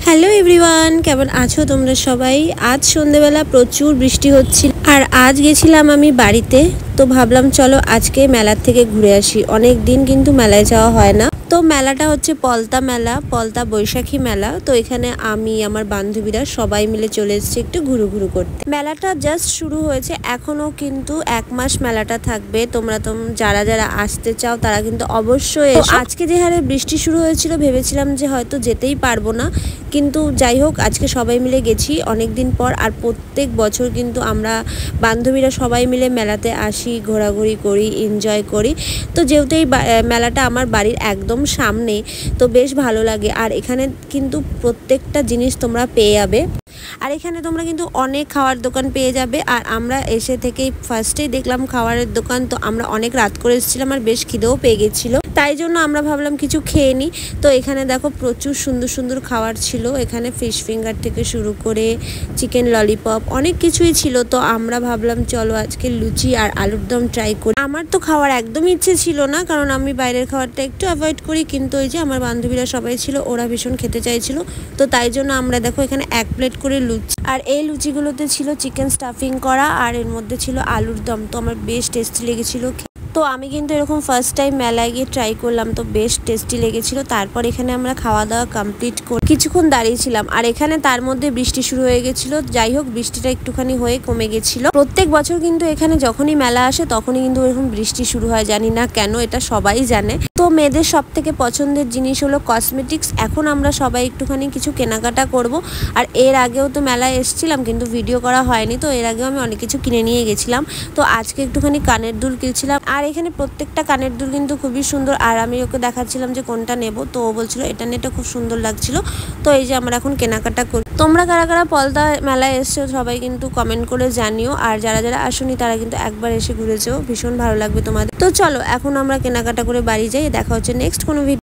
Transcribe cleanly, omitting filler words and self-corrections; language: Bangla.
হ্যালো এভরিওয়ান, কেমন আছো তোমরা সবাই? আজ সন্ধ্যেবেলা প্রচুর বৃষ্টি হচ্ছিল আর আজ গেছিলাম আমি বাড়িতে। তো ভাবলাম চলো আজকে মেলার থেকে ঘুরে আসি, অনেক দিন কিন্তু মেলায় যাওয়া হয় না। তো মেলাটা হচ্ছে পলতা মেলা, পলতা বৈশাখী মেলা। তো এখানে আমি আমার বান্ধবীরা সবাই মিলে চলে এসেছি একটু ঘুরু ঘুরু করতে। মেলাটা জাস্ট শুরু হয়েছে, এখনো কিন্তু 1 মাস মেলাটা থাকবে। তোমরা যারা যারা আসতে চাও তারা কিন্তু অবশ্যই এসো। আজকে যে হারে বৃষ্টি শুরু হয়েছিল ভেবেছিলাম যে হয়তো যেতেই পারবো না, কিন্তু যাই হোক আজকে সবাই মিলে গেছি অনেক দিন পর। আর প্রত্যেক বছর কিন্তু আমরা বান্ধবীরা সবাই মিলে মেলাতে আসি, ঘোরাঘুরি করি, এনজয় করি। তো যেহেতু এই মেলাটা আমার বাড়ির একদম সামনে, তো বেশ ভালো লাগে। আর এখানে কিন্তু প্রত্যেকটা জিনিস তোমরা পেয়ে যাবে। আর এখানে তোমরা কিন্তু অনেক খাওয়ার দোকান পেয়ে যাবে। আর আমরা এসে থেকেই ফার্স্টেই দেখলাম খাবারের দোকান। তো আমরা অনেক রাত করে এসেছিলাম আর বেশ খিদেও পেয়ে গেছিলো, তাই জন্য আমরা ভাবলাম কিছু খেয়ে নিই। তো এখানে দেখো প্রচুর সুন্দর সুন্দর খাবার ছিল। এখানে ফিশ ফিঙ্গার থেকে শুরু করে চিকেন ললিপপ অনেক কিছুই ছিল। তো আমরা ভাবলাম চলো আজকে লুচি আর আলুর দম ট্রাই করি। আমার তো খাওয়ার একদম ইচ্ছে ছিল না, কারণ আমি বাইরের খাবারটা একটু অ্যাভয়েড করি, কিন্তু ওই যে আমার বান্ধবীরা সবাই ছিল, ওরা ভীষণ খেতে চাইছিল। তো তাই জন্য আমরা দেখো এখানে 1 প্লেট করে লুচি, আর এই লুচিগুলোতে ছিল চিকেন স্টাফিং করা আর এর মধ্যে ছিল আলুর দম। তো আমার বেশ টেস্টি লেগেছিল। তো আমি কিন্তু এরকম ফার্স্ট টাইম মেলায় গিয়ে ট্রাই করলাম, তো বেশ টেস্টি লেগেছিল। তারপর এখানে আমরা খাওয়া দাওয়া কমপ্লিট করে কিছুক্ষণ দাঁড়িয়েছিলাম। আর এখানে তার মধ্যে বৃষ্টি শুরু হয়ে গেছিলো। যাই হোক বৃষ্টিটা একটুখানি হয়ে কমে গেছিলো। প্রত্যেক বছর কিন্তু এখানে যখনই মেলা আসে তখনই কিন্তু এরকম বৃষ্টি শুরু হয়, জানি না কেন, এটা সবাই জানে। তো মেয়েদের সব থেকে পছন্দের জিনিস হলো কসমেটিক্স। এখন আমরা সবাই একটুখানি কিছু কেনাকাটা করব। আর এর আগেও তো মেলায় এসেছিলাম কিন্তু ভিডিও করা হয়নি, তো এর আগেও আমি অনেক কিছু কিনে নিয়ে গেছিলাম। তো আজকে একটুখানি কানের দুল কিনছিলাম। আর এখানে প্রত্যেকটা কানের দুল কিন্তু খুবই সুন্দর। আর আমি ওকে দেখাচ্ছিলাম যে কোনটা নেব, তো ও বলছিল এটা নিয়ে, এটা খুব সুন্দর লাগছিল। তো এই যে আমরা এখন কেনাকাটা করি। তোমরা কারা কারা পলতা মেলায় এসছো সবাই কিন্তু কমেন্ট করে জানিও। আর যারা যারা আসোনি তারা কিন্তু একবার এসে ঘুরে যেও, ভীষণ ভালো লাগবে তোমাদের। তো চলো এখন আমরা কেনাকাটা করে বাড়ি যাই। দেখা হচ্ছে নেক্সট কোনো ভিডিও।